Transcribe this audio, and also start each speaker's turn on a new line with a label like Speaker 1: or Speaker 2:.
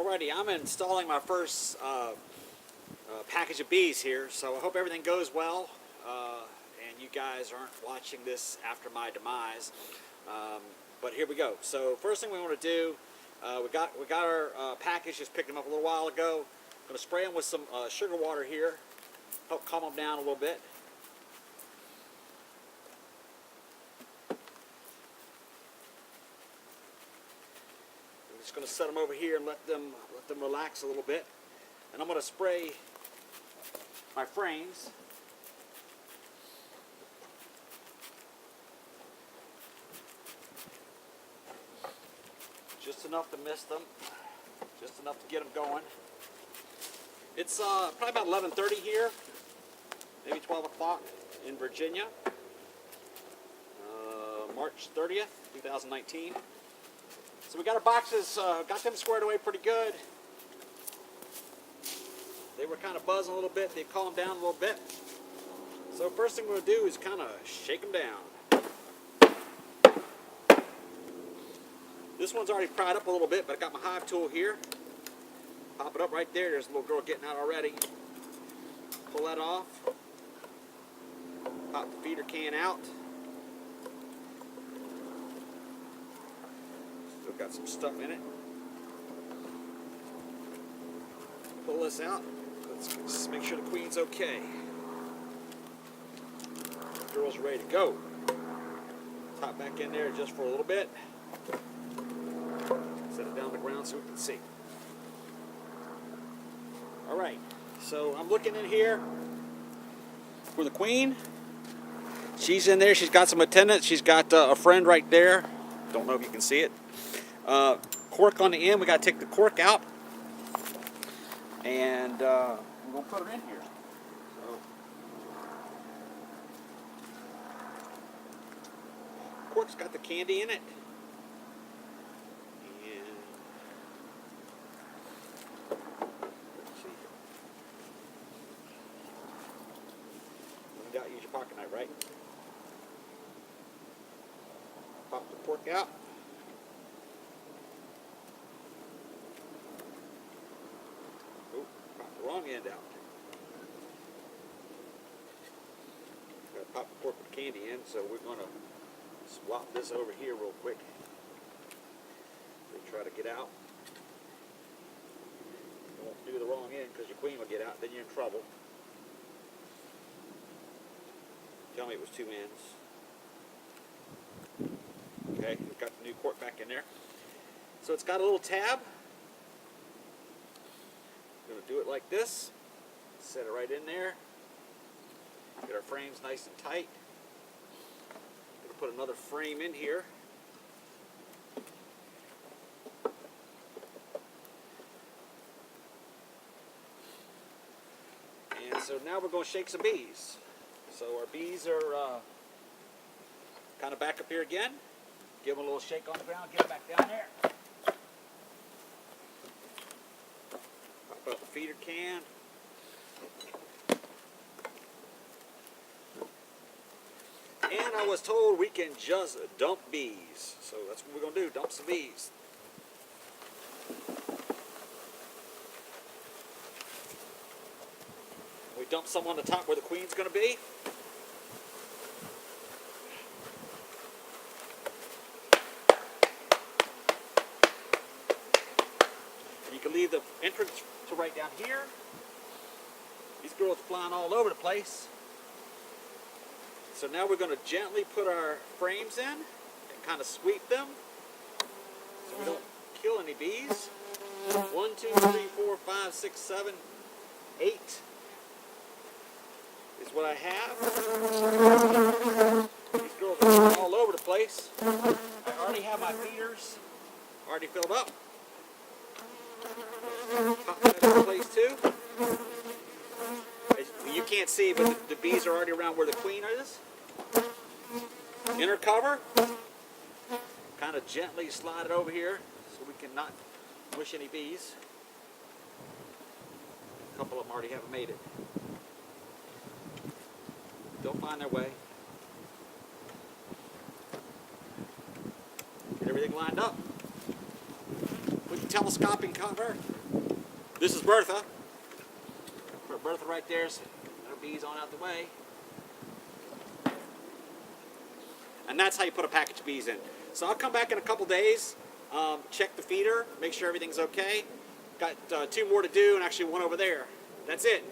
Speaker 1: Alrighty, I'm installing my first package of bees here, so I hope everything goes well and you guys aren't watching this after my demise. But here we go. So first thing we want to do, we got our package, just picked them up a little while ago. I'm going to spray them with some sugar water here, help calm them down a little bit. I'm just going to set them over here and let them relax a little bit. And I'm going to spray my frames. Just enough to mist them, just enough to get them going. It's probably about 11:30 here, maybe 12 o'clock in Virginia, March 30th, 2019. So we got our boxes, got them squared away pretty good. They were kind of buzzing a little bit, they calmed down a little bit. So first thing we're going to do is kind of shake them down. This one's already pried up a little bit, but I got my hive tool here. Pop it up right there. There's a little girl getting out already. Pull that off. Pop the feeder can out. Still got some stuff in it. Pull this out. Let's just make sure the queen's okay. The girl's ready to go. Top back in there just for a little bit. Set it down on the ground so we can see. Alright, so I'm looking in here for the queen. She's in there. She's got some attendants. She's got a friend right there. Don't know if you can see it. Cork on the end. We got to take the cork out. And we're going to put her in here. So, cork's got the candy in it. Use your pocket knife, right? Pop the cork out. Oh, pop the wrong end out. Gotta pop the cork with the candy in, so we're gonna swap this over here real quick. They try to get out. You won't do the wrong end because your queen will get out, then you're in trouble. Tell me it was two ends. Okay, we've got the new cork back in there. So it's got a little tab. We're going to do it like this. Set it right in there. Get our frames nice and tight. We're going to put another frame in here. And so now we're going to shake some bees. So our bees are kind of back up here again. Give them a little shake on the ground, get them back down there. Pop up the feeder can. And I was told we can just dump bees. So that's what we're going to do, dump some bees. We dump some on the top where the queen's going to be. You can leave the entrance to right down here. These girls are flying all over the place. So now we're going to gently put our frames in and kind of sweep them so we don't kill any bees. 1, 2, 3, 4, 5, 6, 7, 8 is what I have. These girls are flying all over the place. I already have my feeders already filled up. Pop that into place too. You can't see, but the bees are already around where the queen is. Inner cover. Kind of gently slide it over here so we can not mush any bees. A couple of them already haven't made it. They'll find their way. Get everything lined up. telescoping cover. This is Bertha. Put Bertha right there, so her bees on out the way. And that's how you put a package of bees in. So I'll come back in a couple days, check the feeder, make sure everything's okay. Got 2 more to do, and actually 1 over there. That's it.